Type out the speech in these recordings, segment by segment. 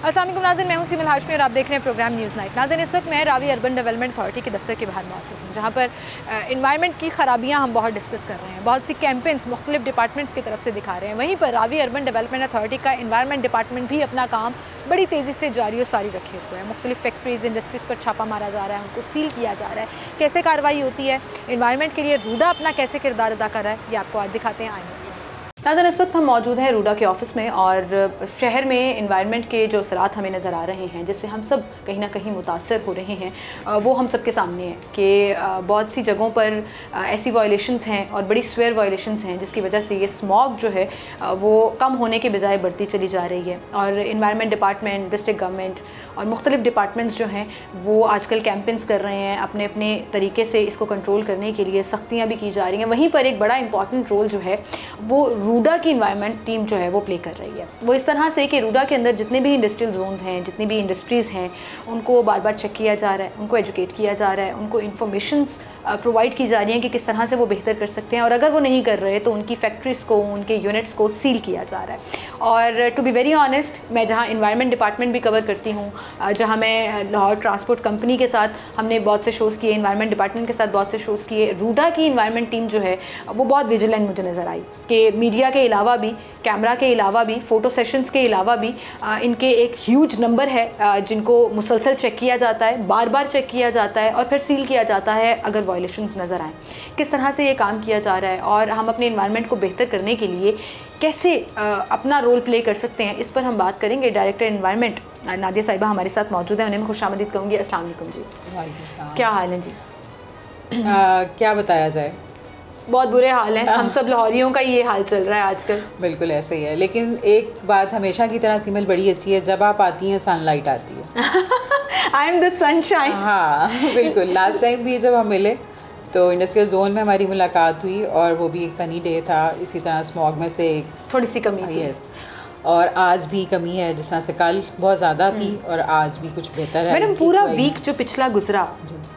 अस्सलाम वालेकुम नाज़रीन, मैं हूं सिमल हाशमी और आप देख रहे हैं प्रोग्राम न्यूज़ नाइट। नाज़रीन, इस वक्त मैं रावी अर्बन डेवलपमेंट अथॉरिटी के दफ्तर के बाहर मौजूद हूं, जहां पर इन्वायरमेंट की ख़राबियां हम बहुत डिस्कस कर रहे हैं। बहुत सी कैंपेन्स मुख्तलिफ डिपार्टमेंट्स की तरफ से दिखा रहे हैं। वहीं पर रावी अर्बन डेवलपमेंट अथॉरिटी का इन्वायरमेंट डिपार्टमेंट भी अपना काम बड़ी तेज़ी से जारी और सारी रखे हुए हैं। मुख्तलिफ फैक्ट्रीज़, इंडस्ट्रीज़ पर छापा मारा जा रहा है, उनको सील किया जा रहा है। कैसे कार्रवाई होती है, इन्वायरमेंट के लिए रूडा अपना कैसे किरदार अदा कर रहा है, ये आपको आज दिखाते हैं। आइए नाज़रीन, इस वक्त हम मौजूद हैं रूडा के ऑफ़िस में और शहर में इन्वायरमेंट के जो असरात हमें नज़र आ रहे हैं, जिससे हम सब कहीं ना कहीं मुतासर हो रहे हैं, वो हम सब के सामने है कि बहुत सी जगहों पर ऐसी वायलेशंस हैं और बड़ी स्वेयर वायलेशंस हैं, जिसकी वजह से ये स्मॉग जो है वो कम होने के बजाय बढ़ती चली जा रही है। और इन्वायरमेंट डिपार्टमेंट, डिस्ट्रिक्ट गवर्नमेंट और मुख्तलिफ डिपार्टमेंट्स जो हैं वो आजकल कैंपेन्स कर रहे हैं, अपने अपने तरीके से इसको कंट्रोल करने के लिए सख्तियाँ भी की जा रही हैं। वहीं पर एक बड़ा इंपॉर्टेंट रोल जो है वो रूडा की इन्वायरमेंट टीम जो है वो प्ले कर रही है। वो इस तरह से कि रूडा के अंदर जितने भी इंडस्ट्रियल जोन्स हैं, जितनी भी इंडस्ट्रीज़ हैं, उनको बार बार चेक किया जा रहा है, उनको एजुकेट किया जा रहा है, उनको इन्फॉर्मेशंस प्रोवाइड की जा रही हैं कि किस तरह से वो बेहतर कर सकते हैं, और अगर वो नहीं कर रहे तो उनकी फैक्ट्रीज़ को, उनके यूनिट्स को सील किया जा रहा है। और टू बी वेरी ऑनेस्ट, मैं जहाँ इन्वायरमेंट डिपार्टमेंट भी कवर करती हूँ, जहाँ मैं लाहौर ट्रांसपोर्ट कंपनी के साथ हमने बहुत से शोज़ किए, इन्वायरमेंट डिपार्टमेंट के साथ बहुत से शोज़ किए, रूडा की इन्वायरमेंट टीम जो है वो बहुत विजिलेंट मुझे नज़र आई कि मीडिया के अलावा भी, कैमरा के अलावा भी, फ़ोटो सेशंस के अलावा भी इनके एक ह्यूज नंबर है जिनको मुसलसल चेक किया जाता है, बार बार चेक किया जाता है और फिर सील किया जाता है अगर वायलेशंस नज़र आएँ। किस तरह से ये काम किया जा रहा है और हम अपने इन्वायरमेंट को बेहतर करने के लिए कैसे अपना रोल प्ले कर सकते हैं, इस पर हम बात करेंगे। डायरेक्टर इन्वायरमेंट नादिया साहिबा हमारे साथ मौजूद हैं, उन्हें मैं खुशामदीद कहूँगी। अस्सलाम वालेकुम जी। वालेकुम सलाम। क्या हाल है जी? क्या बताया जाए, बहुत बुरे हाल हैं। हम सब लाहौरियों का ये हाल चल रहा है आजकल। बिल्कुल ऐसा ही है, लेकिन एक बात हमेशा की तरह सिमल बड़ी अच्छी है, जब आप आती हैं सनलाइट आती है। I am the sunshine. हाँ बिल्कुल। लास्ट टाइम भी जब हम मिले तो इंडस्ट्रियल जोन में हमारी मुलाकात हुई और वो भी एक सनी डे था, इसी तरह स्मॉग में से थोड़ी सी कमी थी। यस, और आज भी कमी है, जिस तरह से कल बहुत ज़्यादा थी और आज भी कुछ बेहतर है। मैडम, पूरा वीक जो पिछला गुजरा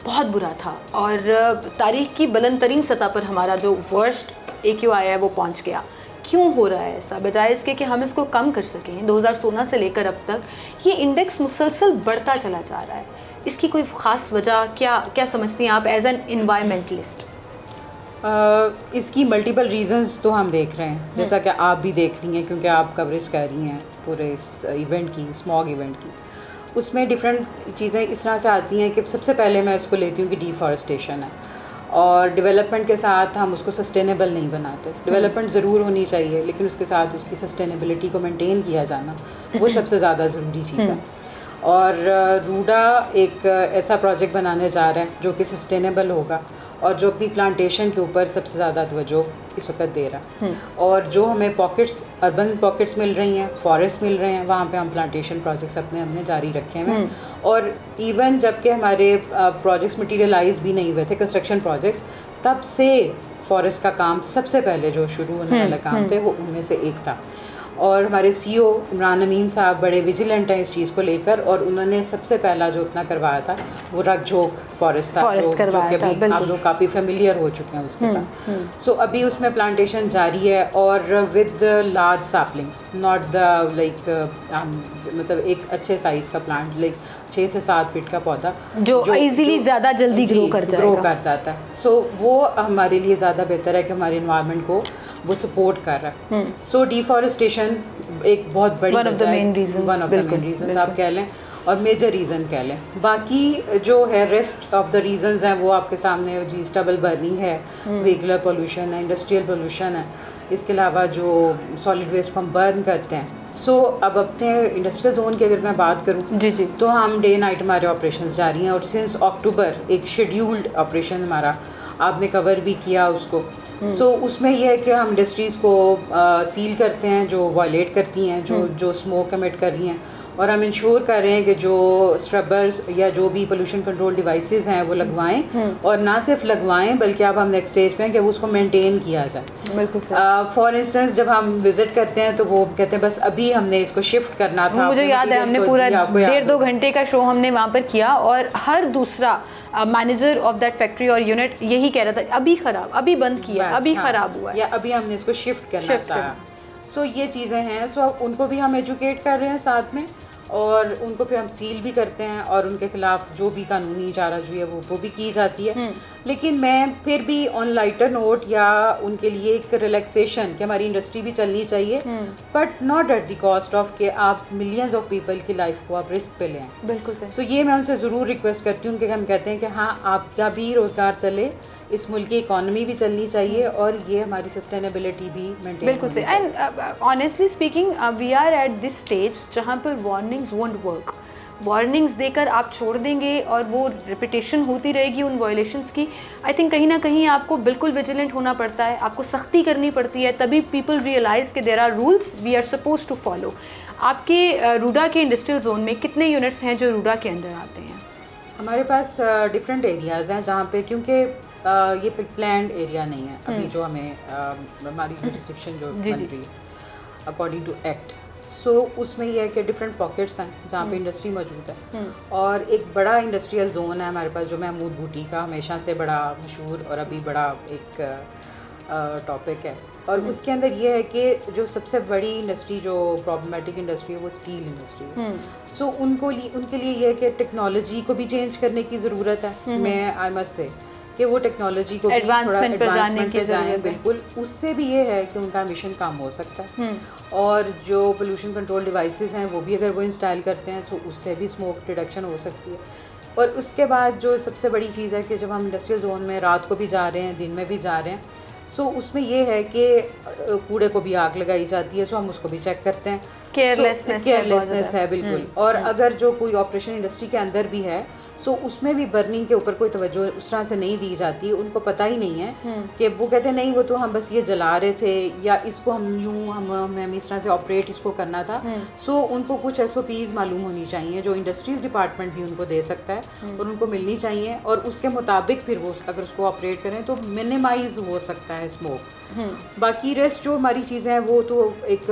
बहुत बुरा था और तारीख की बुलंद तरीन सतह पर हमारा जो वर्स्ट AQI है वो पहुंच गया। क्यों हो रहा है ऐसा? बजाय इसके कि हम इसको कम कर सकें, 2016 से लेकर अब तक ये इंडेक्स मुसलसल बढ़ता चला जा रहा है। इसकी कोई ख़ास वजह क्या समझती हैं आप एज एन इन्वायरमेंटलिस्ट? इसकी मल्टीपल रीज़न्स तो हम देख रहे हैं, जैसा कि आप भी देख रही हैं क्योंकि आप कवरेज कर रही हैं पूरे इस इवेंट की, स्मॉग इवेंट की। उसमें डिफरेंट चीज़ें इस तरह से आती हैं कि सबसे पहले मैं इसको लेती हूँ कि डिफॉरेस्टेशन है, और डेवलपमेंट के साथ हम उसको सस्टेनेबल नहीं बनाते। डेवलपमेंट ज़रूर होनी चाहिए, लेकिन उसके साथ उसकी सस्टेनेबिलिटी को मेंटेन किया जाना वो सबसे ज़्यादा ज़रूरी चीज़ है। और रूडा एक ऐसा प्रोजेक्ट बनाने जा रहा है जो कि सस्टेनेबल होगा और जो अपनी प्लांटेशन के ऊपर सबसे ज़्यादा तवज्जो इस वक्त दे रहा है। और जो हमें पॉकेट्स, अर्बन पॉकेट्स मिल रही हैं, फॉरेस्ट मिल रहे हैं, वहाँ पे हम प्लांटेशन प्रोजेक्ट्स हमने जारी रखे हैं। और इवन जबकि हमारे प्रोजेक्ट्स मटीरियलाइज भी नहीं हुए थे, कंस्ट्रक्शन प्रोजेक्ट्स, तब से फॉरेस्ट का काम सबसे पहले जो शुरू होने वाला काम थे वो उनमें से एक था। और हमारे CEO इमरान अमीन साहब बड़े विजिलेंट हैं इस चीज़ को लेकर, और उन्होंने सबसे पहला जो अपना करवाया था वो रगझोक फॉरेस्ट था, जो कि अभी आप लोग काफ़ी फेमिलियर हो चुके हैं उसके साथ। सो अभी उसमें प्लांटेशन जारी है और with large saplings, not the like मतलब एक अच्छे साइज़ का प्लांट, लाइक 6 से 7 फीट का पौधा जो इजीली ज़्यादा जल्दी ग्रो कर जाता है। सो वो हमारे लिए ज़्यादा बेहतर है कि हमारे इन्वायरमेंट को वो सपोर्ट कर रहा है। सो डिफॉरेस्टेशन एक बहुत बड़ी one of the main reasons आप कह लें, और मेजर रीज़न कह लें। बाकी जो है रेस्ट ऑफ द रीजंस हैं वो आपके सामने जी, स्टबल बर्निंग है, व्हीकुलर पोल्यूशन है, इंडस्ट्रियल पोल्यूशन है, इसके अलावा जो सॉलिड वेस्ट हम बर्न करते हैं। सो अब अपने इंडस्ट्रियल जोन की अगर मैं बात करूं जी तो हम डे नाइट हमारे ऑपरेशंस जारी हैं, और सिंस अक्टूबर एक शेड्यूल्ड ऑपरेशन हमारा, आपने कवर भी किया उसको। सो उसमें यह है कि हम इंडस्ट्रीज़ को सील करते हैं जो वायलेट करती हैं, जो स्मोक कमिट कर रही हैं, और हम इंश्योर कर रहे हैं कि जो स्क्रबर्स या जो भी पोल्यूशन कंट्रोल डिवाइसेस हैं वो लगवाएं, और ना सिर्फ लगवाएं बल्कि अब हम नेक्स्ट स्टेज पे हैं कि उसको मेंटेन किया जाए। बिल्कुल। फॉर इंस्टेंस जब हम विजिट करते हैं तो वो कहते हैं बस अभी हमने इसको शिफ्ट करना था। मुझे याद है, हमने पूरा 1.5-2 घंटे का शो हमने वहाँ पर किया, और हर दूसरा मैनेजर ऑफ दैट फैक्ट्री और यूनिट यही कह रहा था, अभी ख़राब, अभी बंद किया, अभी ख़राब हुआ, या अभी हमने इसको शिफ्ट करना चाहा। सो ये चीज़ें हैं। सो उनको भी हम एजुकेट कर रहे हैं साथ में, और उनको फिर हम सील भी करते हैं और उनके खिलाफ जो भी कानूनी चाराजोई है वो भी की जाती है। लेकिन मैं फिर भी ऑन लाइटर नोट या उनके लिए एक रिलैक्सेशन कि हमारी इंडस्ट्री भी चलनी चाहिए, but not at the cost of कि आप मिलियंस ऑफ पीपल की लाइफ को आप रिस्क पे लें। बिल्कुल सो ये मैं उनसे ज़रूर रिक्वेस्ट करती हूँ कि हम कहते हैं कि हाँ आपका भी रोज़गार चले, इस मुल्क की इकॉनमी भी चलनी चाहिए और ये हमारी सस्टेनेबिलिटी भी मेंटेन। बिल्कुल सही। And honestly speaking we are at this stage जहाँ पर वार्निंग्स वोंट वर्क। वार्निंग्स देकर आप छोड़ देंगे और वो रिपीटेशन होती रहेगी उन वायलेशंस की। आई थिंक कहीं ना कहीं आपको बिल्कुल विजिलेंट होना पड़ता है, आपको सख्ती करनी पड़ती है, तभी पीपल रियलाइज़ कि there are rules we are suppose to follow. आपके रूडा के इंडस्ट्रियल जोन में कितने यूनिट्स हैं जो रूडा के अंदर आते हैं? हमारे पास डिफरेंट एरियाज़ हैं जहाँ पे, क्योंकि ये प्लान्ड एरिया नहीं है अभी जो हमें हमारी जुरिस्डिक्शन जो बन रही है अकॉर्डिंग टू एक्ट। सो उसमें यह है कि डिफरेंट पॉकेट्स हैं जहाँ पे इंडस्ट्री मौजूद है और एक बड़ा इंडस्ट्रियल जोन है हमारे पास जो महमूद बूटी का हमेशा से बड़ा मशहूर और अभी बड़ा एक टॉपिक है। और उसके अंदर ये है कि जो सबसे बड़ी इंडस्ट्री जो प्रॉब्लमेटिक इंडस्ट्री है वो स्टील इंडस्ट्री है। सो उनके लिए ये है कि टेक्नोलॉजी को भी चेंज करने की ज़रूरत है। मैं आई मस्ट से कि वो टेक्नोलॉजी को भी थोड़ा एडवांसमेंट पे जाएं। बिल्कुल, उससे भी ये है कि उनका एमिशन कम हो सकता है और जो पोल्यूशन कंट्रोल डिवाइसेस हैं वो भी अगर वो इंस्टॉल करते हैं तो उससे भी स्मोक रिडक्शन हो सकती है। और उसके बाद जो सबसे बड़ी चीज़ है कि जब हम इंडस्ट्रियल जोन में रात को भी जा रहे हैं, दिन में भी जा रहे हैं, सो उसमें ये है कि कूड़े को भी आग लगाई जाती है, सो हम उसको भी चेक करते हैं। केयरलेसनेस है बिल्कुल। और अगर जो कोई ऑपरेशन इंडस्ट्री के अंदर भी है सो उसमें भी बर्निंग के ऊपर कोई तवज्जो उस तरह से नहीं दी जाती। उनको पता ही नहीं है कि वो कहते हैं नहीं वो तो हम बस ये जला रहे थे या इसको हम यूँ हम इस तरह से ऑपरेट इसको करना था। सो उनको कुछ SOPs मालूम होनी चाहिए जो इंडस्ट्रीज़ डिपार्टमेंट भी उनको दे सकता है और उनको मिलनी चाहिए और उसके मुताबिक फिर वो अगर उसको ऑपरेट करें तो मिनिमाइज हो सकता है स्मोक। बाकी रेस्ट जो हमारी चीज़ें हैं वो तो एक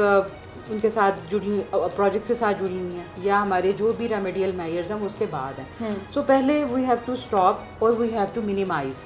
उनके साथ जुड़ी प्रोजेक्ट से साथ जुड़ी हुई हैं या हमारे जो भी रेमेडियल मेजर्स हैं उसके बाद हैं। सो पहले वी हैव टू स्टॉप और we have to minimise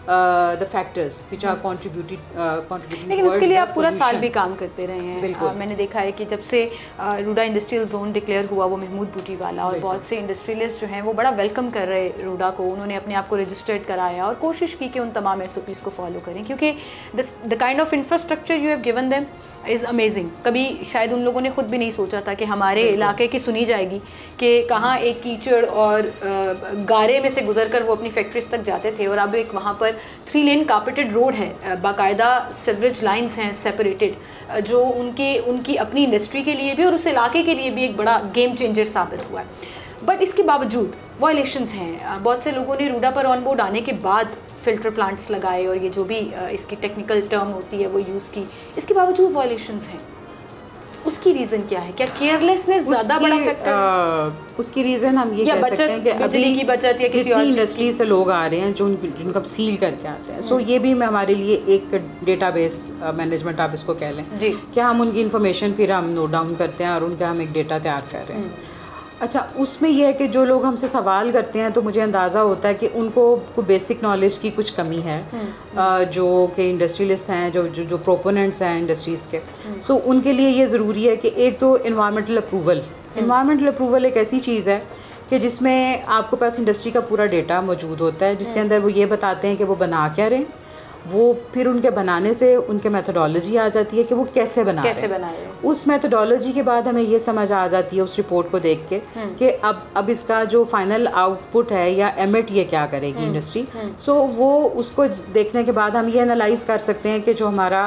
the factors which are contributing. लेकिन उसके लिए आप पूरा साल भी काम करते रहे हैं। बिल्कुल। मैंने देखा है कि जब से रूडा इंडस्ट्रियल जोन डिक्लेयर हुआ वो महमूद बूटी वाला और बहुत से इंडस्ट्रियलिस्ट जो हैं वो बड़ा वेलकम कर रहे रूडा को। उन्होंने अपने आप को रजिस्टर्ड कराया और कोशिश की कि उन तमाम SOPs को फॉलो करें क्योंकि the kind of infrastructure you have given them is amazing. कभी शायद उन लोगों ने खुद भी नहीं सोचा था कि हमारे इलाके की सुनी जाएगी कि कहाँ एक कीचड़ और गारे में से गुजरकर वो अपनी फैक्ट्रीज तक जाते थे और अब एक वहाँ पर 3 लेन कार्पेटेड रोड है, बाकायदा सीवरेज लाइंस हैं सेपरेटेड जो उनकी अपनी इंडस्ट्री के लिए भी और उस इलाके के लिए भी एक बड़ा गेम चेंजर साबित हुआ है। बट इसके बावजूद वायलेशंस हैं। बहुत से लोगों ने रूडा पर ऑन बोर्ड आने के बाद फिल्टर प्लांट्स लगाए और ये जो भी इसकी टेक्निकल टर्म होती है वो यूज़ की, इसके बावजूद वायलेशंस हैं। उसकी रीज़न क्या है? क्या केयरलेसनेस ज़्यादा बड़ा फैक्टर है? उसकी रीज़न हम ये कह सकते हैं कि बिजली की बचत या किसी और इंडस्ट्री से लोग आ रहे हैं जिनको अब सील करके आते हैं। सो ये भी हमारे लिए एक डेटाबेस मैनेजमेंट आप इसको कह लें कि हम उनकी इन्फॉर्मेशन फिर हम नोट डाउन करते हैं और उनका हम एक डेटा तैयार कर रहे हैं। अच्छा, उसमें यह है कि जो लोग हमसे सवाल करते हैं तो मुझे अंदाज़ा होता है कि उनको कोई बेसिक नॉलेज की कुछ कमी है जो कि इंडस्ट्रियलिस्ट हैं जो प्रोपोनेंट्स हैं इंडस्ट्रीज़ के। सो उनके लिए ये ज़रूरी है कि एक तो इन्वायरमेंटल अप्रूवल एक ऐसी चीज़ है कि जिसमें आपके पास इंडस्ट्री का पूरा डेटा मौजूद होता है जिसके अंदर वो ये बताते हैं कि वो बना क्या रहे, वो फिर उनके बनाने से उनके मेथोडोलॉजी आ जाती है कि वो कैसे बना रहे हैं। उस मेथोडोलॉजी के बाद हमें ये समझ आ जाती है उस रिपोर्ट को देख के कि अब इसका जो फाइनल आउटपुट है या एमिट ये क्या करेगी इंडस्ट्री। सो वो उसको देखने के बाद हम ये एनालाइज कर सकते हैं कि जो हमारा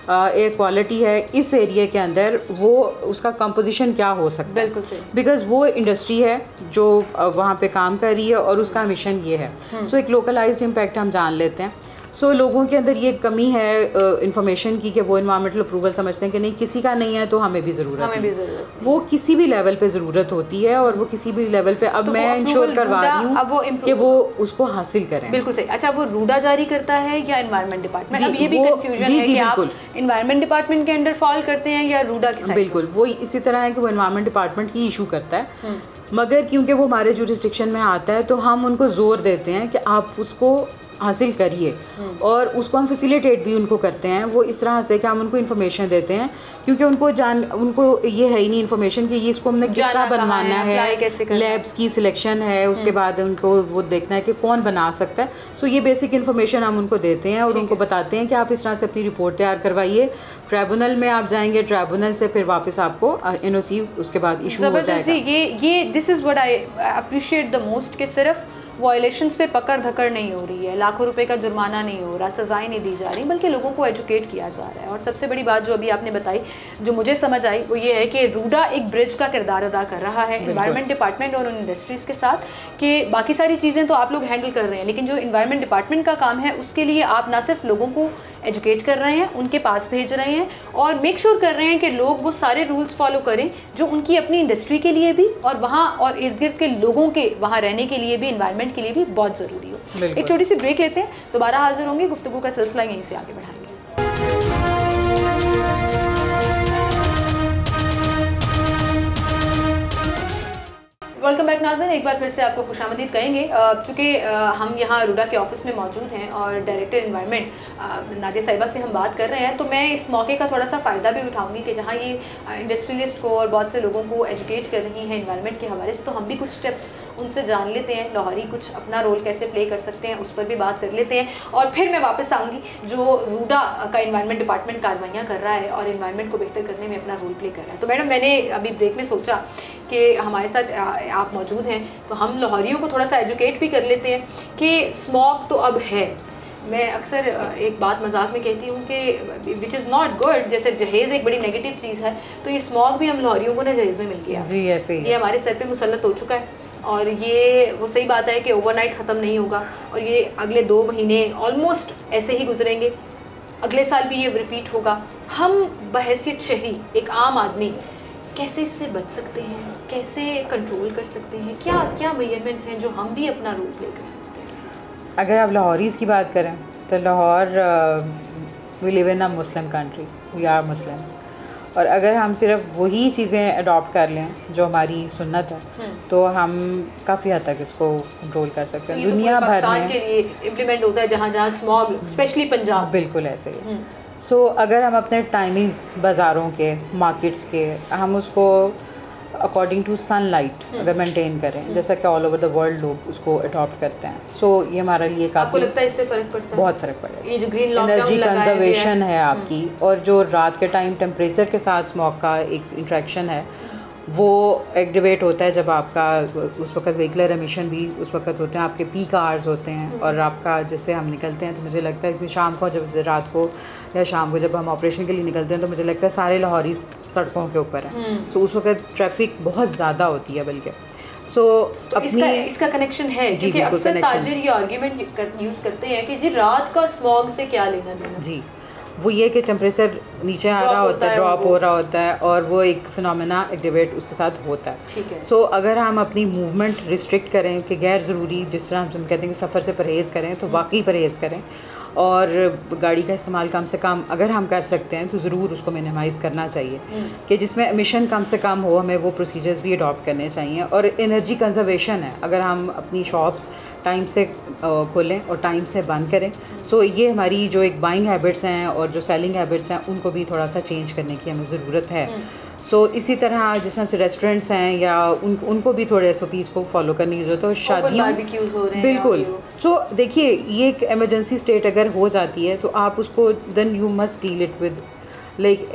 एयर क्वालिटी है इस एरिया के अंदर वो उसका कंपोजिशन क्या हो सकता है। बिल्कुल, बिकॉज वो इंडस्ट्री है जो वहाँ पे काम कर रही है और उसका मिशन ये है। सो एक लोकलाइज्ड इम्पैक्ट हम जान लेते हैं। सो लोगों के अंदर ये कमी है इंफॉर्मेशन की कि वो इन्वायरमेंटल अप्रूवल समझते हैं कि नहीं किसी का नहीं है तो हमें भी ज़रूरत है। वो किसी भी लेवल पे ज़रूरत होती है और वो किसी भी लेवल पे अब मैं इंश्योर करवा रही हूँ कि वो उसको हासिल करें। बिल्कुल सही। अच्छा, वो रूडा जारी करता है या इन्वायरमेंट डिपार्टमेंट? अब ये भी कंफ्यूजन है कि आप इन्वायरमेंट डिपार्टमेंट के अंडर फॉल करते हैं या रूडा के साइड? बिल्कुल, वो इसी तरह है कि वो इन्वायरमेंट डिपार्टमेंट ही इशू करता है, मगर क्योंकि वो हमारे जुरिस्डिक्शन में आता है तो हम उनको जोर देते हैं कि आप उसको हासिल करिए, और उसको हम फैसिलिटेट भी उनको करते हैं। वो इस तरह से कि हम उनको इन्फॉर्मेशन देते हैं, क्योंकि उनको ये है ही नहीं इन्फॉर्मेशन कि ये इसको हमने किस तरह बनवाना है, लैब्स की सिलेक्शन है, उसके बाद उनको वो देखना है कि कौन बना सकता है। सो ये बेसिक इन्फॉर्मेशन हम उनको देते हैं और उनको बताते हैं कि आप इस तरह से अपनी रिपोर्ट तैयार करवाइए, ट्राइब्यूनल में आप जाएंगे, ट्राइब्यूनल से फिर वापस आपको NOC उसके बाद इशू हो जाएगा। ये this is what I appreciate the most, कि सिर्फ वायलेशंस पे पकड़ धकड़ नहीं हो रही है, लाखों रुपए का जुर्माना नहीं हो रहा, सज़ाएं नहीं दी जा रही, बल्कि लोगों को एजुकेट किया जा रहा है। और सबसे बड़ी बात जो अभी आपने बताई, जो मुझे समझ आई, वो ये है कि रूडा एक ब्रिज का किरदार अदा कर रहा है एनवायरनमेंट डिपार्टमेंट और उन इंडस्ट्रीज़ के साथ, कि बाकी सारी चीज़ें तो आप लोग हैंडल कर रहे हैं, लेकिन जो एनवायरनमेंट डिपार्टमेंट का काम है उसके लिए आप ना सिर्फ लोगों को एजुकेट कर रहे हैं, उनके पास भेज रहे हैं और मेक श्योर कर रहे हैं कि लोग वो सारे रूल्स फॉलो करें जो उनकी अपनी इंडस्ट्री के लिए भी और वहाँ और इर्द गिर्द के लोगों के वहाँ रहने के लिए भी, एनवायरनमेंट के लिए भी बहुत ज़रूरी हो। एक छोटी सी ब्रेक लेते हैं, दोबारा हाजिर होंगे, गुफ्तगू का सिलसिला यहीं से आगे बढ़ाएंगे। वेलकम बैक नाज़रीन, एक बार फिर से आपको खुशामदीद कहेंगे। चूँकि हम यहाँ रूडा के ऑफिस में मौजूद हैं और डायरेक्टर एनवायरनमेंट नादिया साहिबा से हम बात कर रहे हैं, तो मैं इस मौके का थोड़ा सा फ़ायदा भी उठाऊंगी कि जहाँ ये इंडस्ट्रियलिस्ट को और बहुत से लोगों को एजुकेट कर रही हैं एनवायरनमेंट के हवाले से, तो हम भी कुछ टिप्स उनसे जान लेते हैं। लाहौरी कुछ अपना रोल कैसे प्ले कर सकते हैं उस पर भी बात कर लेते हैं, और फिर मैं वापस आऊँगी जो रूडा का एनवायरनमेंट डिपार्टमेंट कार्रवाइयाँ कर रहा है और एनवायरनमेंट को बेहतर करने में अपना रोल प्ले कर रहा है। तो मैडम, मैंने अभी ब्रेक में सोचा कि हमारे साथ आप मौजूद हैं तो हम लाहौरियों को थोड़ा सा एजुकेट भी कर लेते हैं कि स्मॉग तो अब है। मैं अक्सर एक बात मजाक में कहती हूँ कि विच इज़ नॉट गुड, जैसे जहेज़ एक बड़ी नेगेटिव चीज़ है, तो ये स्मॉग भी हम लाहौरियों को ना जहेज़ में मिल गया जी, ऐसे ही ये हमारे सर पे मुसल्लत हो चुका है। और ये वो सही बात है कि ओवरनाइट ख़त्म नहीं होगा और ये अगले 2 महीने ऑलमोस्ट ऐसे ही गुजरेंगे, अगले साल भी ये रिपीट होगा। हम बहैसियत शहरी, एक आम आदमी, कैसे इससे बच सकते हैं, कैसे कंट्रोल कर सकते हैं, क्या क्या मेजरमेंट्स हैं जो हम भी अपना रोल प्ले कर सकते हैं? अगर आप लाहौरीज़ की बात करें तो Lahore, we live in a Muslim country, we are Muslims, और अगर हम सिर्फ वही चीज़ें अडॉप्ट कर लें जो हमारी सुन्नत है तो हम काफ़ी हद तक इसको कंट्रोल कर सकते हैं। दुनिया भर में के लिए इम्प्लीमेंट होता है जहाँ जहाँ स्मॉग, स्पेशली पंजाब। बिल्कुल ऐसे ही। सो अगर हम अपने टाइमिंग्स बाज़ारों के, मार्केट्स के, हम उसको अकॉर्डिंग टू सनलाइट अगर मेंटेन करें, जैसा कि ऑल ओवर द वर्ल्ड लोग उसको अडॉप्ट करते हैं, सो ये हमारे लिए काफ़ी, आपको लगता है इससे फ़र्क पड़ता है? बहुत फ़र्क पड़ेगा। ये जो ग्रीन एनर्जी कंजर्वेशन है आपकी, और जो रात के टाइम टेम्परेचर के साथ स्मॉग का एक इंट्रैक्शन है वो एक्टिवेट होता है जब आपका उस वक्त व्हीकलर एमिशन भी उस वक्त होते हैं, आपके पीक आवर्स होते हैं, और आपका जैसे हम निकलते हैं तो मुझे लगता है कि शाम को, जब रात को या शाम को जब हम ऑपरेशन के लिए निकलते हैं तो मुझे लगता है सारे लाहौरी सड़कों के ऊपर हैं। सो उस वक्त ट्रैफिक बहुत ज़्यादा होती है बल्कि। तो इसका कनेक्शन है, क्योंकि अक्सर ताजिर ये आर्ग्यूमेंट यूज़ करते हैं कि जी रात का स्मॉग से क्या लेना देना। जी, वो ये कि टेम्परेचर नीचे आ रहा होता है, ड्रॉप हो रहा होता है, और वो एक फिनोमेना एक्टिवेट उसके साथ होता है। ठीक है। सो अगर हम अपनी मूवमेंट रिस्ट्रिक्ट करें कि गैर ज़रूरी, जिस तरह हम कहते हैं कि सफ़र से परहेज़ करें, तो वाकई परहेज़ करें, और गाड़ी का इस्तेमाल कम से कम अगर हम कर सकते हैं तो ज़रूर उसको मिनिमाइज़ करना चाहिए, कि जिसमें एमिशन कम से कम हो, हमें वो प्रोसीजर्स भी अडॉप्ट करने चाहिए। और एनर्जी कंजर्वेशन है, अगर हम अपनी शॉप्स टाइम से खोलें और टाइम से बंद करें, सो ये हमारी जो एक बाइंग हैबिट्स हैं और जो सेलिंग हैबिट्स हैं उनको भी थोड़ा सा चेंज करने की हमें ज़रूरत है। सो इसी तरह जिस तरह से रेस्टोरेंट्स हैं या उनको भी थोड़े SOPs को फॉलो करने की ज़रूरत है। और शादियाँ, बिल्कुल। सो देखिए, ये एक एमरजेंसी स्टेट अगर हो जाती है तो आप उसको then you must deal it with like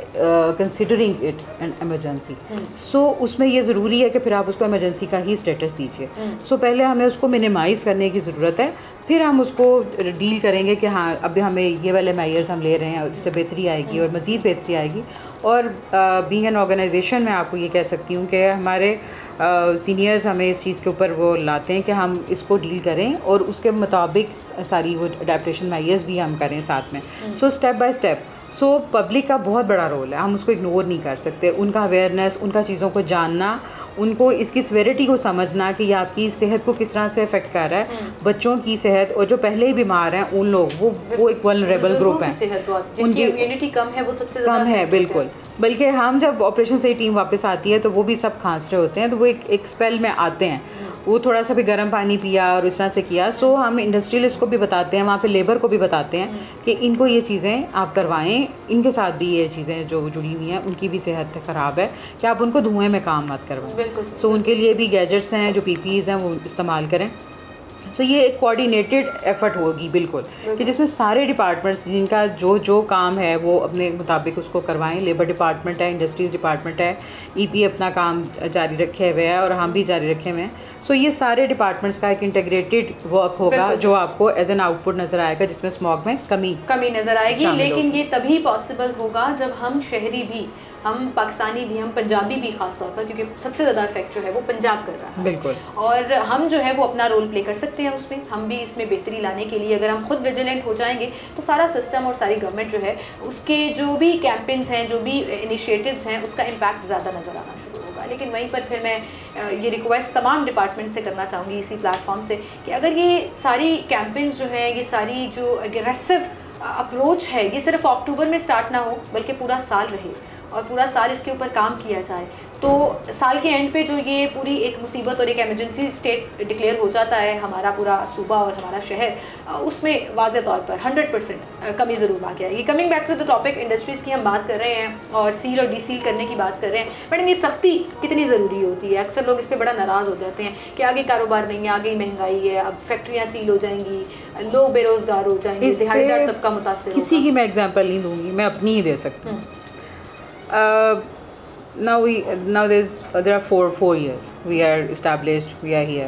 considering it an emergency. So उसमें ये ज़रूरी है कि फिर आप उसको एमरजेंसी का ही स्टेटस दीजिए। सो पहले हमें उसको मिनिमाइज़ करने की ज़रूरत है, फिर हम उसको डील करेंगे कि हाँ अब हमें ये वाले मेजर्स हम ले रहे हैं और इससे बेहतरी आएगी और मज़ीद बेहतरी आएगी। और बीइंग एन ऑर्गेनाइजेशन मैं आपको ये कह सकती हूँ कि हमारे सीनियर्स हमें इस चीज़ के ऊपर वो लाते हैं कि हम इसको डील करें और उसके मुताबिक सारी वो अडेप्टेशन मेजर्स भी हम करें साथ में। So step by step. So public का बहुत बड़ा रोल है, हम उसको इग्नोर नहीं कर सकते। उनका अवेयरनेस, उनका चीज़ों को जानना, उनको इसकी सिवियरिटी को समझना कि ये आपकी सेहत को किस तरह से अफेक्ट कर रहा है, बच्चों की सेहत, और जो पहले ही बीमार हैं उन लोग, वो एक वल्नरेबल ग्रुप हैं, उनकी इम्यूनिटी कम है, वो सबसे कम है। बिल्कुल। बल्कि हम जब ऑपरेशन से टीम वापस आती है तो वो भी सब खांस रहे होते हैं, तो वो एक स्पेल में आते हैं वो थोड़ा सा भी गर्म पानी पिया और इस तरह से किया। सो हम इंडस्ट्रियलिस्ट को भी बताते हैं, वहाँ पे लेबर को भी बताते हैं कि इनको ये चीज़ें आप करवाएं, इनके साथ भी ये चीज़ें जो जुड़ी हुई हैं उनकी भी सेहत ख़राब है कि आप उनको धुएँ में काम मत करवाएं। सो उनके लिए भी गैजेट्स हैं, जो PPEs हैं वो इस्तेमाल करें। सो ये एक कोऑर्डिनेटेड एफर्ट होगी बिल्कुल कि जिसमें सारे डिपार्टमेंट्स जिनका जो जो काम है वो अपने मुताबिक उसको करवाएं। लेबर डिपार्टमेंट है, इंडस्ट्रीज़ डिपार्टमेंट है, EP अपना काम जारी रखे हुए है और हम भी जारी रखे हुए हैं। सो ये सारे डिपार्टमेंट्स का एक इंटीग्रेटेड वर्क होगा जो आपको एज एन आउटपुट नज़र आएगा, जिसमें स्मॉग में कमी नज़र आएगी। लेकिन ये तभी पॉसिबल होगा जब हम शहरी भी, हम पाकिस्तानी भी, हम पंजाबी भी ख़ास तौर पर, क्योंकि सबसे ज़्यादा इफेक्ट जो है वो पंजाब कर रहा है। बिल्कुल। और हम जो है वो अपना रोल प्ले कर सकते हैं उसमें। हम भी इसमें बेहतरी लाने के लिए अगर हम खुद विजिलेंट हो जाएंगे तो सारा सिस्टम और सारी गवर्नमेंट जो है उसके जो भी कैंपेन्स हैं, जो भी इनिशिएटिव्स हैं, उसका इम्पैक्ट ज़्यादा नज़र आना शुरू होगा। लेकिन वहीं पर फिर मैं ये रिक्वेस्ट तमाम डिपार्टमेंट से करना चाहूँगी इसी प्लेटफॉर्म से कि अगर ये सारी कैंपेन्स जो हैं, ये सारी जो एग्रेसिव अप्रोच है, ये सिर्फ अक्टूबर में स्टार्ट ना हो बल्कि पूरा साल रहे और पूरा साल इसके ऊपर काम किया जाए, तो साल के एंड पे जो ये पूरी एक मुसीबत और एक इमरजेंसी स्टेट डिक्लेयर हो जाता है हमारा पूरा सूबा और हमारा शहर, उसमें वाज़े तौर पर 100% कमी ज़रूर आ गया है। ये coming back to the topic, industries की हम बात कर रहे हैं और सील और डीसील करने की बात कर रहे हैं। मैडम, ये सख्ती कितनी ज़रूरी होती है? अक्सर लोग इस पर बड़ा नाराज़ हो जाते हैं कि आगे कारोबार नहीं है, आगे महंगाई है, अब फैक्ट्रियाँ सील हो जाएंगी, लोग बेरोज़गार हो जाएंगे, दिहाड़ीदार तबका मुतासिर होगा। किसी की मैं एग्जाम्पल नहीं दूँगी, मैं अपनी ही दे सकती हूँ। Now there are four years we are established, we are here,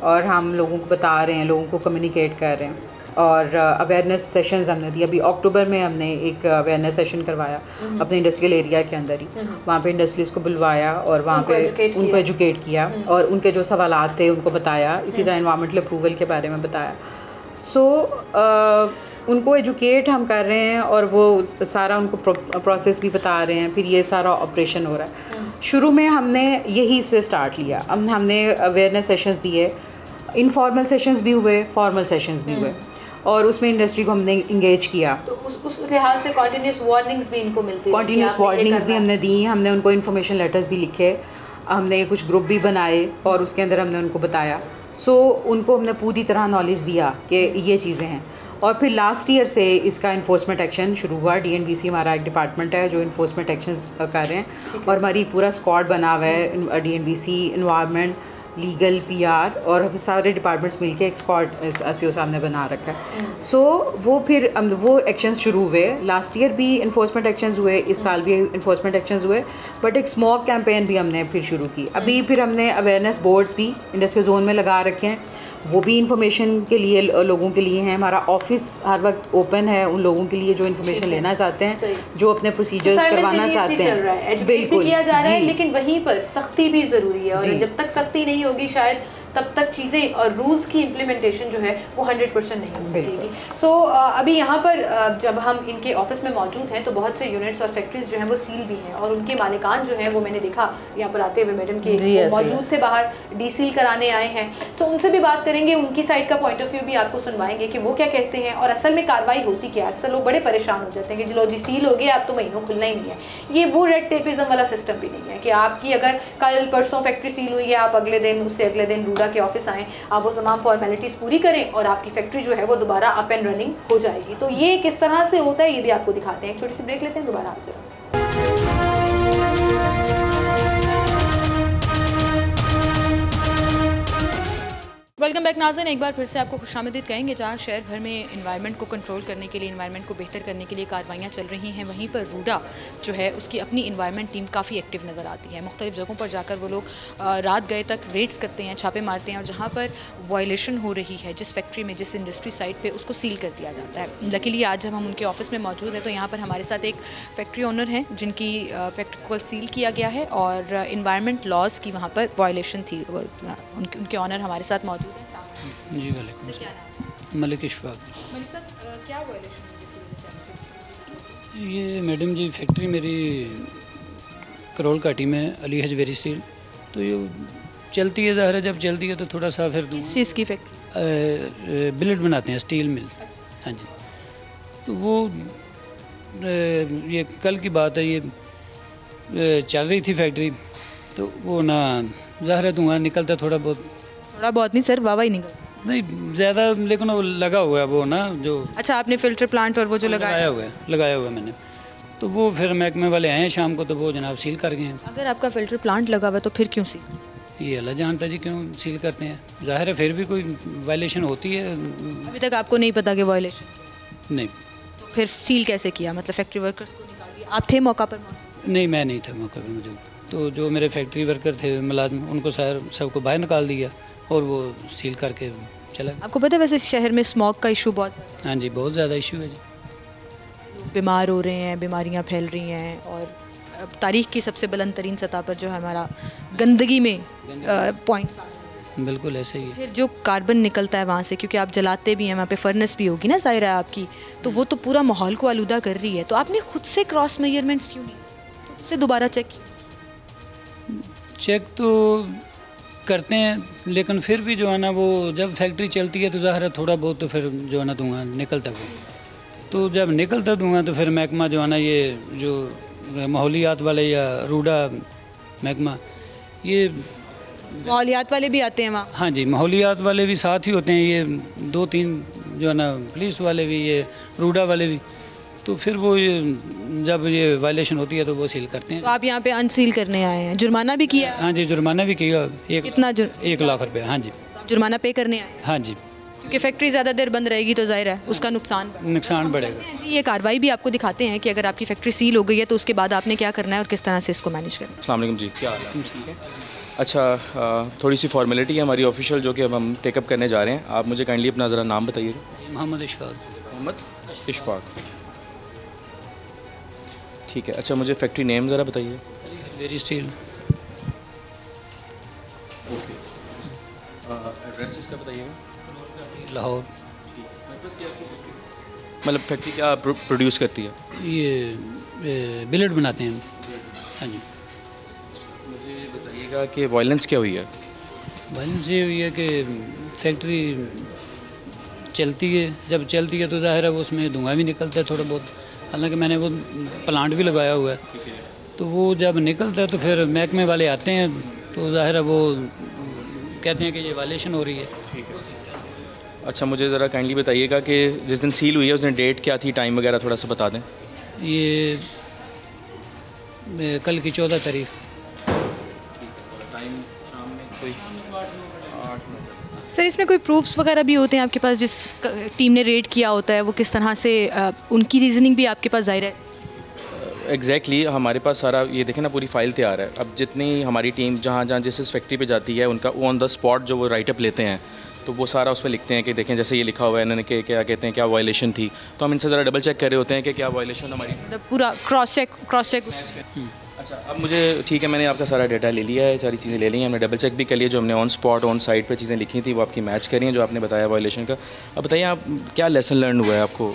और हम लोगों को बता रहे हैं, लोगों को कम्युनिकेट कर रहे हैं और अवेयरनेस सेशंस हमने दिए। अभी अक्टूबर में हमने एक अवेयरनेस सेशन करवाया अपने इंडस्ट्रियल एरिया के अंदर ही। वहाँ पे इंडस्ट्रीज को बुलवाया और वहाँ पे उनको एजुकेट किया और उनके जो सवालात थे उनको बताया। इसी तरह एनवायरमेंटल अप्रूवल के बारे में बताया। सो उनको एजुकेट हम कर रहे हैं और वो सारा उनको प्रोसेस भी बता रहे हैं, फिर ये सारा ऑपरेशन हो रहा है। शुरू में हमने यही से स्टार्ट लिया, हमने अवेयरनेस सेशंस दिए, इनफॉर्मल सेशंस भी हुए, फॉर्मल सेशंस भी हुए और उसमें इंडस्ट्री को हमने इंगेज किया। तो उस लिहाज से कॉन्टीन्यूस वार्निंग्स भी इनको मिलती है? कॉन्टीन्यूस वार्निंग्स भी हमने दी, हमने उनको इन्फॉर्मेशन लेटर्स भी लिखे, हमने कुछ ग्रुप भी बनाए और उसके अंदर हमने उनको बताया। सो उनको हमने पूरी तरह नॉलेज दिया कि ये चीज़ें हैं। और फिर लास्ट ईयर से इसका इन्फोर्समेंट एक्शन शुरू हुआ। DNVC हमारा एक डिपार्टमेंट है जो इन्फोर्समेंट एक्शंस कर रहे हैं और हमारी पूरा स्क्वाड बना हुआ है, DNVC, इन्वायरमेंट, लीगल, PR और सारे डिपार्टमेंट्स मिलके एक स्क्वाड ACO साहब ने बना रखा है। सो वो फिर वो एक्शंस शुरू हुए। लास्ट ईयर भी इन्फोर्समेंट एक्शंस हुए, इस साल भी इन्फोर्समेंट एक्शंस हुए, बट एक स्मॉग कैंपेन भी हमने फिर शुरू की। अभी फिर हमने अवेयरनेस बोर्ड्स भी इंडस्ट्रियल जोन में लगा रखे हैं, वो भी इंफॉर्मेशन के लिए लोगों के लिए हैं। हमारा ऑफिस हर वक्त ओपन है उन लोगों के लिए जो इन्फॉर्मेशन लेना चाहते हैं, जो अपने प्रोसीजर्स करवाना चाहते हैं। बिल्कुल किया जा रहा है, लेकिन वहीं पर सख्ती भी ज़रूरी है और जब तक सख्ती नहीं होगी शायद तब तक चीज़ें और रूल्स की इम्प्लीमेंटेशन जो है वो 100% नहीं हो सकेगी। सो अभी यहाँ पर जब हम इनके ऑफिस में मौजूद हैं तो बहुत से यूनिट्स और फैक्ट्रीज जो हैं वो सील भी हैं और उनके मालिकान जो हैं वो मैंने देखा यहाँ पर आते हुए मैडम के मौजूद थे, बाहर डीसील कराने आए हैं। सो उनसे भी बात करेंगे, उनकी साइड का पॉइंट ऑफ व्यू भी आपको सुनवाएंगे कि वो क्या कहते हैं और असल में कार्रवाई होती क्या। अक्सर लोग बड़े परेशान हो जाते हैं कि चलो जी सील हो गया, आप तो महीनों खुलना ही नहीं है। ये वो रेड टेपिज्म वाला सिस्टम भी नहीं है कि आपकी अगर कल परसों फैक्ट्री सील हुई है, आप अगले दिन उससे अगले दिन रूडा के ऑफिस आएँ, आप वो तमाम फॉर्मेलिटीज़ पूरी करें और आपकी फैक्ट्री जो है वो दोबारा अप एंड रनिंग हो जाएगी। तो ये किस तरह से होता है ये भी आपको दिखाते हैं। एक छोटी सी ब्रेक लेते हैं, दोबारा आपसे। वेलकम बैक नाज़रीन, एक बार फिर से आपको खुशामदीद कहेंगे। जहाँ शहर भर में इन्वायरमेंट को कंट्रोल करने के लिए, इन्वायरमेंट को बेहतर करने के लिए कार्रवाइयाँ चल रही हैं, वहीं पर रूडा जो है उसकी अपनी इन्वायरमेंट टीम काफ़ी एक्टिव नज़र आती है। मुख्तलिफ जगहों पर जाकर वो लोग रात गए तक रेड्स करते हैं, छापे मारते हैं और जहाँ पर वायलेशन हो रही है जिस फैक्ट्री में, जिस इंडस्ट्री साइट पर, उसको सील कर दिया जाता है। लकीली आज जब हम उनके ऑफिस में मौजूद हैं तो यहाँ पर हमारे साथ एक फैक्ट्री ओनर हैं जिनकी फैक्ट्री को सील किया गया है और इन्वायरमेंट लॉज की वहाँ पर वायलेशन थी। उनके ऑनर हमारे साथ मौजूद हैं। जी वालेकुम। मलिक इशफाक। मलिक साहब, क्या वायलेशन है जिसकी वजह से आपकी? ये मैडम जी फैक्ट्री मेरी करोल घाटी में अली हजवेरी स्टील, तो ये चलती है, ज़ाहिर है जब चलती है तो थोड़ा सा फिर किस चीज़ की फैक्ट्री? बिलेट बनाते हैं, स्टील मिल। हाँ जी, तो वो ये कल की बात है, ये चल रही थी फैक्ट्री, तो वो ना ज़ाहिर है धुआं निकलता थोड़ा बहुत थोड़ा बहुत नहीं सर, वावा ही निकल नहीं ज़्यादा, लेकिन वो लगा हुआ है वो ना जो। अच्छा, आपने फ़िल्टर प्लांट और वो जो लगाया हुआ है मैंने, तो वो फिर महकमे वाले आए हैं शाम को, तो वो जनाब सील कर गए हैं। अगर आपका फ़िल्टर प्लांट लगा हुआ है तो फिर क्यों सील? ये अल्लाह जानता जी क्यों सील करते हैं, ज़ाहिर है फिर भी कोई वायलेशन होती है। अभी तक आपको नहीं पता कि वायलेशन? नहीं। तो फिर सील कैसे किया, मतलब फैक्ट्री वर्कर्स को निकाल दिया? आप थे मौका पर? नहीं, मैं नहीं था मौका पे मुझे, तो जो मेरे फैक्ट्री वर्कर थे मुलाजिम, उनको सबको बाहर निकाल दिया और वो सील करके चला गया। आपको पता है वैसे शहर में स्मॉग का इशू बहुत ज़्यादा है? हाँ जी, बहुत ज़्यादा इशू है जी। लोग बीमार हो रहे हैं, बीमारियां फैल रही हैं, और तारीख़ की सबसे बुलंद तरीन सतह पर जो है हमारा गंदगी में पॉइंट्स आ रहे हैं। बिल्कुल ऐसे ही है। फिर जो कार्बन निकलता है वहाँ से, क्योंकि आप जलाते भी हैं, वहाँ पे फर्नेस भी होगी ना ज़ाहिर है आपकी, तो वो तो पूरा माहौल को आलूदा कर रही है। तो आपने खुद से क्रॉस मेजरमेंट्स क्यों नहीं, खुद से दोबारा चेक तो करते हैं, लेकिन फिर भी जो है ना वो जब फैक्ट्री चलती है तो ज़ाहिर है थोड़ा बहुत तो फिर जो है ना धुआं निकलता है, तो जब निकलता धुआं तो फिर महकमा जो है ना, ये जो माहौलियात वाले या रूडा महकमा, ये माहौलियात वाले भी आते हैं वहाँ? हाँ जी, माहौलियात वाले भी साथ ही होते हैं, ये 2-3 जो है ना पुलिस वाले भी, ये रूडा वाले भी, तो फिर वो जब ये वायलेशन होती है तो वो सील करते हैं। तो आप यहाँ पे अनसील करने आए हैं, जुर्माना भी किया? हाँ जी, जुर्माना भी किया। कितना 1 लाख रुपये। हाँ जी, जुर्माना पे करने आए? हाँ जी, क्योंकि फैक्ट्री ज़्यादा देर बंद रहेगी तो जाहिर है उसका नुकसान बढ़ेगा जी। ये कार्रवाई भी आपको दिखाते हैं कि अगर आपकी फैक्ट्री सील हो गई है तो उसके बाद आपने क्या करना है और किस तरह से इसको मैनेज करना है। अस्सलाम वालेकुम जी, क्या हाल है? ठीक है। अच्छा, थोड़ी सी फॉर्मेलिटी है हमारी ऑफिशियल जो कि अब हम टेकअप करने जा रहे हैं। आप मुझे काइंडली अपना ज़रा नाम बताइएगा। मोहम्मद इशफाक। मोहम्मद इशफाक, ठीक है। अच्छा, मुझे फैक्ट्री नेम ज़रा बताइए। Very steel. ओके, एड्रेस इसका बताइएगा। लाहौर। मतलब फैक्ट्री क्या प्रोड्यूस करती है? ये बिलेट बनाते हैं। हाँ जी। मुझे बताइएगा कि वायलेंस क्या हुई है? वायलेंस ये हुई है कि फैक्ट्री चलती है, जब चलती है तो ज़ाहिर है वो उसमें धुआं भी निकलता है थोड़ा बहुत, हालांकि मैंने वो प्लांट भी लगाया हुआ है, तो वो जब निकलता है तो फिर महकमे वाले आते हैं तो ज़ाहिर है वो कहते हैं कि ये वायलेशन हो रही है। अच्छा, मुझे ज़रा काइंडली बताइएगा कि जिस दिन सील हुई है उस दिन डेट क्या थी, टाइम वगैरह थोड़ा सा बता दें। ये कल की 14 तारीख। टाइम शाम में कोई 8-9। सर, इसमें कोई प्रूफ्स वगैरह भी होते हैं आपके पास, जिस टीम ने रेड किया होता है वो किस तरह से उनकी रीजनिंग भी आपके पास जाहिर है? एग्जैक्टली हमारे पास सारा ये देखें ना, पूरी फाइल तैयार है। अब जितनी हमारी टीम जहाँ जहाँ जिस फैक्ट्री पे जाती है उनका ऑन द स्पॉट जो वो राइटअप लेते हैं तो वो सारा उसमें लिखते हैं कि देखें जैसे ये लिखा हुआ है इन्होंने क्या कहते हैं क्या वायलेशन थी, तो हम इनसे ज़रा डबल चेक कर रहे होते हैं कि क्या वायलेशन हमारी, मतलब पूरा क्रॉस चेक। अच्छा, अब मुझे ठीक है, मैंने आपका सारा डाटा ले लिया है, सारी चीज़ें ले ली हैं, हमने डबल चेक भी कर लिया, जो हमने ऑन स्पॉट ऑन साइट पे चीज़ें लिखी थी वो आपकी मैच करी हैं जो आपने बताया वायलेशन का। अब बताइए आप क्या लेसन लर्न हुआ है आपको,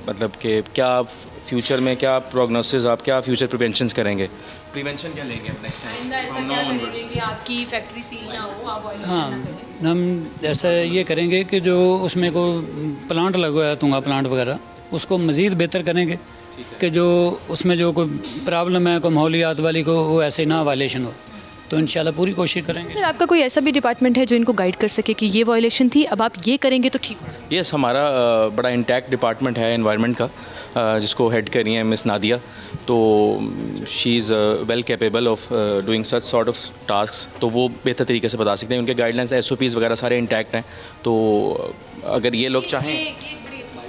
मतलब कि क्या फ्यूचर में क्या प्रोग्नोसिस, आप क्या फ्यूचर प्रिवेंशन करेंगे, प्रिवेंशन क्या लेंगे नेक्स्ट टाइम कि आपकी फैक्ट्री सील ना हो, आप वायलेशन हाँ, ना करें? हम ऐसा ये करेंगे कि जो उसमें को प्लांट लगा है तुंगा प्लांट वगैरह, उसको मज़ीद बेहतर करेंगे कि जो उसमें जो कोई प्रॉब्लम है कोई माहौलियात वाली को वो ऐसे ना वायलेशन हो, तो इंशाल्लाह पूरी कोशिश करेंगे। सर, आपका कोई ऐसा भी डिपार्टमेंट है जो इनको गाइड कर सके कि ये वायलेशन थी, अब आप ये करेंगे तो ठीक हो? यस, हमारा बड़ा इंटैक्ट डिपार्टमेंट है एनवायरनमेंट का, जिसको हेड कर रही हैं मिस नादिया, तो she is well capable of doing such sort of task, तो वो बेहतर तरीके से बता सकते हैं। उनके गाइडलाइंस SOPs वगैरह सारे इंटैक्ट हैं, तो अगर ये लोग चाहें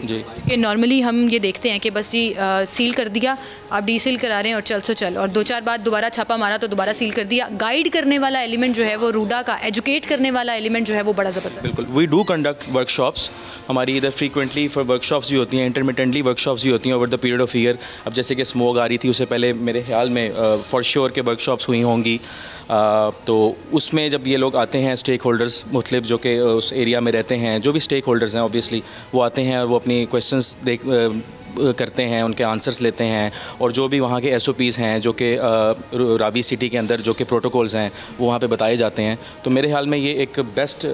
जी कि नॉर्मली हम ये देखते हैं कि बस जी सील कर दिया, आप डीसील करा रहे हैं और चल सो चल, और 2-4 बार दोबारा छापा मारा तो दोबारा सील कर दिया। गाइड करने वाला एलिमेंट जो है वो रूडा का, एजुकेट करने वाला एलिमेंट जो है वो बड़ा ज़बरदस्त। बिल्कुल, वी डू कंडक्ट वर्कशॉप्स, हमारी इधर फ्रीक्वेंटली फॉर वर्कशॉप्स भी होती हैं, इंटरमिटेंटली वर्कशॉप्स भी होती हैं over the period of year. अब जैसे कि स्मोक आ रही थी, उससे पहले मेरे ख्याल में फॉर श्योर के वर्कशॉप्स हुई होंगी, तो उसमें जब ये लोग आते हैं स्टेक होल्डर्स मुख्तलिफ जो कि उस एरिया में रहते हैं, जो भी स्टेक होल्डर्स हैं ऑब्वियसली, वो आते हैं और वो अपनी क्वेश्चंस करते हैं, उनके आंसर्स लेते हैं, और जो भी वहाँ के SOPs हैं जो कि रावी सिटी के अंदर जो कि प्रोटोकॉल्स हैं वो वहाँ पे बताए जाते हैं। तो मेरे ख्याल में ये एक बेस्ट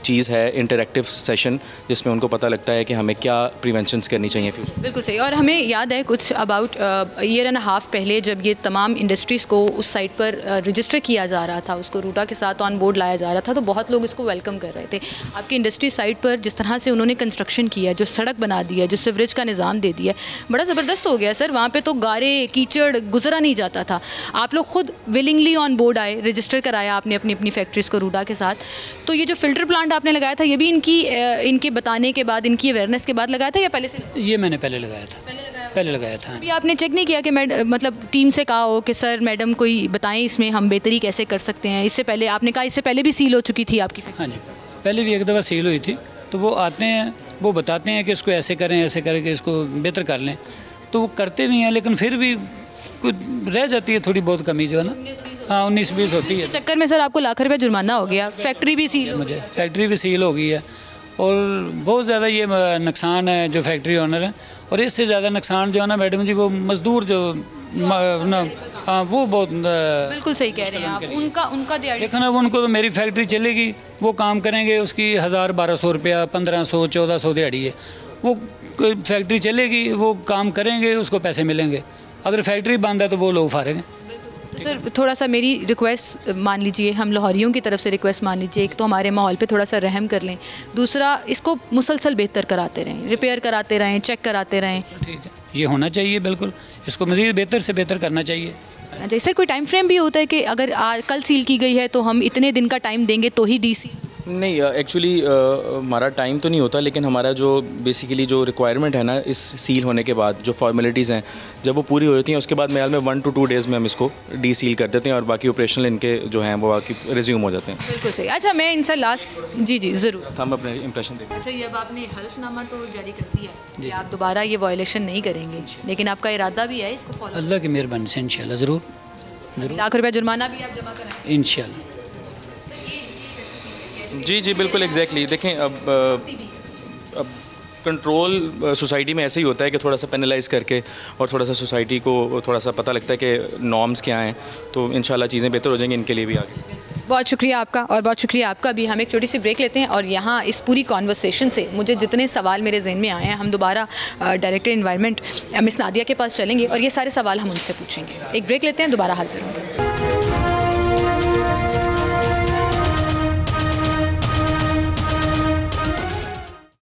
चीज़ है, इंटरेक्टिव सेशन, जिसमें उनको पता लगता है कि हमें क्या प्रिवेंशंस करनी चाहिए फ्यूचर। बिल्कुल सही। और हमें याद है कुछ अबाउट ईयर एंड हाफ पहले जब ये तमाम इंडस्ट्रीज़ को उस साइट पर रजिस्टर किया जा रहा था, उसको रूडा के साथ ऑन बोर्ड लाया जा रहा था, तो बहुत लोग इसको वेलकम कर रहे थे। आपकी इंडस्ट्री साइट पर जिस तरह से उन्होंने कंस्ट्रक्शन किया, जो सड़क बना दी है, जो सीवरेज का निज़ाम दे दिया, बड़ा ज़बरदस्त हो गया सर। वहाँ पे तो गारे कीचड़ गुजरा नहीं जाता था। आप लोग खुद विलिंगली ऑन बोर्ड आए, रजिस्टर कराया आपने अपनी अपनी फैक्ट्रीज़ को रूडा के साथ। तो ये जो फ़िल्टर प्लांट आपने लगाया था, ये भी इनके बताने के बाद, इनकी अवेयरनेस के बाद लगाया था या पहले से? ये मैंने पहले लगाया था। पहले लगाया था। अभी आपने चेक नहीं किया कि मतलब टीम से कहा हो कि सर मैडम कोई बताएं इसमें हम बेहतरी कैसे कर सकते हैं? इससे पहले आपने कहा इससे पहले भी सील हो चुकी थी आपकी? हाँ जी, पहले भी एक दफ़ा सील हुई थी। तो वो आते हैं, वो बताते हैं कि इसको ऐसे करें कि इसको बेहतर कर लें, तो वो करते भी हैं, लेकिन फिर भी कुछ रह जाती है थोड़ी बहुत कमी जो है ना। हाँ, 19-20 होती है। चक्कर में सर आपको लाख रुपये जुर्माना हो गया, फैक्ट्री भी सील, मुझे फैक्ट्री भी सील हो गई है, और बहुत ज़्यादा ये नुकसान है जो फैक्ट्री ओनर है। और इससे ज़्यादा नुकसान जो है ना मैडम जी, वो मज़दूर जो ना, हाँ वो बहुत बिल्कुल सही कह रहे हैं आप। उनका देखो ना, उनको तो मेरी फैक्ट्री चलेगी, वो काम करेंगे, उसकी 1000-1200 रुपया, 1500-1400 दिहाड़ी है। वो फैक्ट्री चलेगी, वो काम करेंगे, उसको पैसे मिलेंगे। अगर फैक्ट्री बंद है तो वो लोग फारेंगे। तो सर थोड़ा सा मेरी रिक्वेस्ट मान लीजिए, हम लाहौरियों की तरफ से रिक्वेस्ट मान लीजिए, एक तो हमारे माहौल पे थोड़ा सा रहम कर लें, दूसरा इसको मुसलसल बेहतर कराते रहें, रिपेयर कराते रहें, चेक कराते रहें। ठीक है, ये होना चाहिए बिल्कुल, इसको मज़ीद बेहतर से बेहतर करना चाहिए। अच्छा सर, कोई टाइम फ्रेम भी होता है कि अगर कल सील की गई है तो हम इतने दिन का टाइम देंगे तो ही DC? नहीं, एक्चुअली हमारा टाइम तो नहीं होता, लेकिन हमारा जो बेसिकली जो रिक्वायरमेंट है ना इस सील होने के बाद, जो फॉर्मेलिटीज़ हैं जब वो पूरी हो जाती हैं, उसके बाद मेरे ख्याल में 1 to 2 डेज़ में हम इसको डीसील कर देते हैं, और बाकी ऑपरेशनल इनके जो हैं वो बाकी रिज्यूम हो जाते हैं। बिल्कुल सही। अच्छा मैं इनसे लास्ट जी ज़रूर हम अपने इंप्रेशन देते हैं। अच्छा, ये अब आपने हल्फनामा तो जारी कर दिया कि आप दोबारा ये वायलेशन नहीं करेंगे, लेकिन आपका इरादा भी है इसको फॉलो? अल्लाह की मेहरबानी से इंशाल्लाह ज़रूर लाख रुपया जुर्माना भी आप जमा कराएंगे इंशाल्लाह। जी बिल्कुल एग्जैक्टली। देखें, अब कंट्रोल सोसाइटी में ऐसे ही होता है कि थोड़ा सा पेनलाइज करके और थोड़ा सा सोसाइटी को थोड़ा सा पता लगता है कि नॉर्म्स क्या हैं, तो इंशाल्लाह चीज़ें बेहतर हो जाएंगी इनके लिए भी आगे। बहुत शुक्रिया आपका, और बहुत शुक्रिया आपका भी। हम एक छोटी सी ब्रेक लेते हैं, और यहाँ इस पूरी कॉन्वर्सेशन से मुझे जितने सवाल मेरे जहन में आए हैं, हम दोबारा डायरेक्टर एनवायरनमेंट मिस नादिया के पास चलेंगे और ये सारे सवाल हम उनसे पूछेंगे। एक ब्रेक लेते हैं, दोबारा हाजिर होंगे।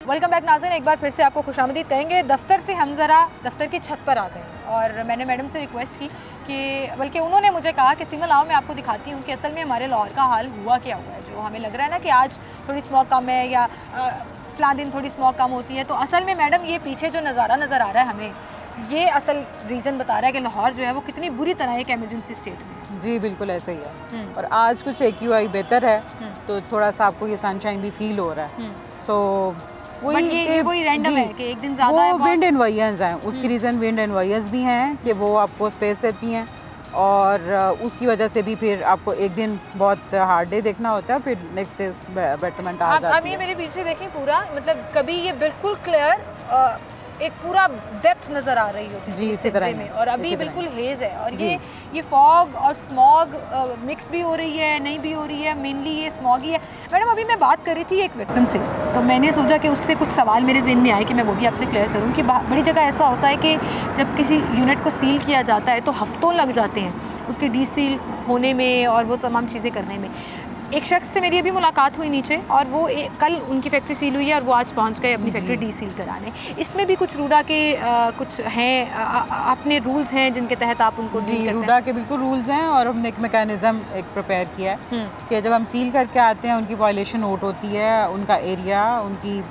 वेलकम बैक नाज़रीन, एक बार फिर से आपको खुशामदीद कहेंगे। दफ्तर से हम ज़रा दफ्तर की छत पर आ गए, और मैंने मैडम से रिक्वेस्ट की कि, बल्कि उन्होंने मुझे कहा कि सिमल आओ मैं आपको दिखाती हूँ कि असल में हमारे लाहौर का हाल हुआ क्या हुआ है। जो हमें लग रहा है ना कि आज थोड़ी स्मॉग कम है या फ़लाँ दिन थोड़ी स्मॉग कम होती है, तो असल में मैडम ये पीछे जो नज़ारा नज़र आ रहा है हमें, ये असल रीज़न बता रहा है कि लाहौर जो है वो कितनी बुरी तरह एक एमरजेंसी स्टेट में है। जी बिल्कुल ऐसा ही है, और आज कुछ AQI बेहतर है, तो थोड़ा सा आपको ये सनशाइन भी फील हो रहा है। सो वही रैंडम है कि एक दिन ज़्यादा है, वो विंड एनवायर्स हैं, उसकी रीज़न विंड एनवायर्स भी हैं कि वो आपको स्पेस देती हैं, और उसकी वजह से भी फिर आपको एक दिन बहुत हार्ड डे देखना होता है, फिर नेक्स्ट डे बेटरमेंट आ जाती है। आप ये मेरे पीछे देखें पूरा, मतलब कभी ये बिल्कुल क्लियर एक पूरा डेप्थ नज़र आ रही होती है जी इसी तरह में, और अभी बिल्कुल हेज़ है, और ये फॉग और स्मॉग मिक्स भी हो रही है, नहीं भी हो रही है, मेनली ये स्मॉग ही है। मैडम अभी मैं बात कर रही थी एक विक्टिम से, तो मैंने सोचा कि उससे कुछ सवाल मेरे जहन में आए कि मैं वो भी आपसे क्लियर करूँ कि बड़ी जगह ऐसा होता है कि जब किसी यूनिट को सील किया जाता है तो हफ्तों लग जाते हैं उसके डीसील होने में और वो तमाम चीज़ें करने में। एक शख्स से मेरी अभी मुलाकात हुई नीचे, और वो कल उनकी फैक्ट्री सील हुई है और वो आज पहुंच गए अपनी फैक्ट्री डीसील कराने। इसमें भी कुछ रूडा के कुछ हैं अपने रूल्स हैं जिनके तहत आप उनको जी रूडा के बिल्कुल रूल्स हैं, और हमने एक मैकेनिज़्म एक प्रिपेयर किया है कि जब हम सील करके आते हैं उनकी वायलेशन नोट होती है, उनका एरिया, उनकी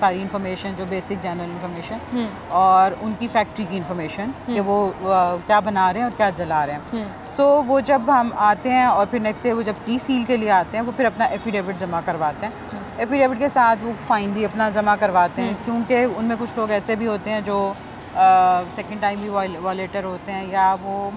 सारी इन्फॉर्मेशन जो बेसिक जनरल इन्फॉर्मेशन, और उनकी फैक्ट्री की इन्फॉर्मेशन कि वो क्या बना रहे हैं और क्या जला रहे हैं। सो वो जब हम आते हैं और फिर नेक्स्ट डे वो जब डीसील के लिए आते हैं, वो फिर अपना एफिडेविट जमा करवाते हैं। एफिडेविट के साथ वो फ़ाइन भी अपना जमा करवाते हैं, क्योंकि उनमें कुछ लोग ऐसे भी होते हैं जो सेकंड टाइम भी वायलेटर होते हैं, या वो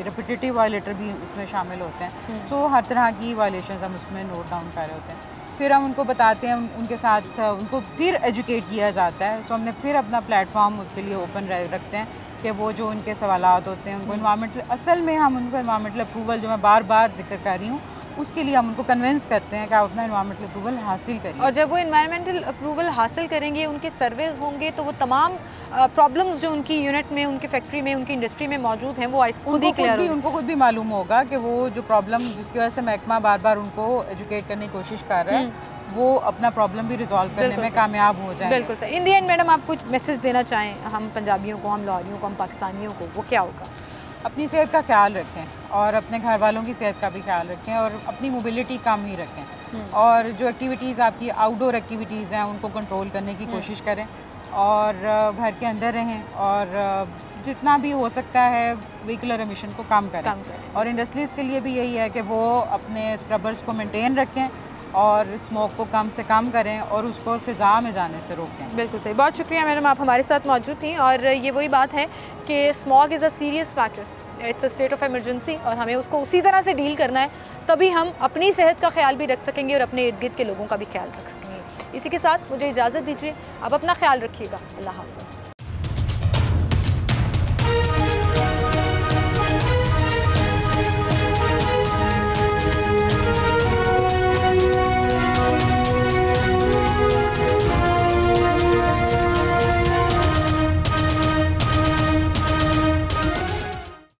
रिपीटेटिव वायलेटर भी उसमें शामिल होते हैं। सो हर तरह की वायलेशन हम उसमें नोट डाउन कर रहे होते हैं। फिर हम उनको बताते हैं, उनके साथ उनको फिर एजुकेट किया जाता है। सो हमने फिर अपना प्लेटफॉर्म उसके लिए ओपन रखते हैं कि वो जो उनके सवालात होते हैं उनको इन्वायरमेंटल, असल में हम उनको इन्वायरमेंटल अप्रूवल, जो मैं बार बार जिक्र कर रही हूँ, उसके लिए हम उनको कन्विंस करते हैं कि आप अपना इन्वायरमेंटल अप्रूवल हासिल करें। और जब वो इन्वायरमेंटल अप्रूवल हासिल करेंगे, उनके सर्वेज होंगे, तो वो तमाम प्रॉब्लम्स जो उनकी यूनिट में, उनकी फैक्ट्री में, उनकी इंडस्ट्री में मौजूद हैं, वो उनको खुद भी मालूम होगा कि वो जो प्रॉब्लम जिसकी वजह से महकमा बार बार उनको एजुकेट करने की कोशिश कर रहा है, वो अपना प्रॉब्लम भी रिजॉल्व करने में कामयाब हो जाए। बिल्कुल sir. In the and madam, आप कुछ मैसेज देना चाहें हम पंजाबियों को, हम लाहौरियों को, हम पाकिस्तानियों को, वो क्या होगा? अपनी सेहत का ख्याल रखें और अपने घर वालों की सेहत का भी ख्याल रखें और अपनी मोबिलिटी कम ही रखें, और जो एक्टिविटीज़ आपकी आउटडोर एक्टिविटीज़ हैं उनको कंट्रोल करने की कोशिश करें और घर के अंदर रहें, और जितना भी हो सकता है व्हीकलर एमिशन को कम करें। और इंडस्ट्रीज़ के लिए भी यही है कि वो अपने स्क्रबर्स को मेंटेन रखें और स्मोक को कम से कम करें और उसको फ़िज़ा में जाने से रोकें। बिल्कुल सही, बहुत शुक्रिया मैडम, आप हमारे साथ मौजूद थी। और ये वही बात है कि smog is a serious matter, it's a state of emergency, और हमें उसको उसी तरह से डील करना है, तभी हम अपनी सेहत का ख्याल भी रख सकेंगे और अपने इर्द गिर्द के लोगों का भी ख्याल रख सकेंगे। इसी के साथ मुझे इजाज़त दीजिए, आप अपना ख्याल रखिएगा। अल्लाह हाफ़िज़।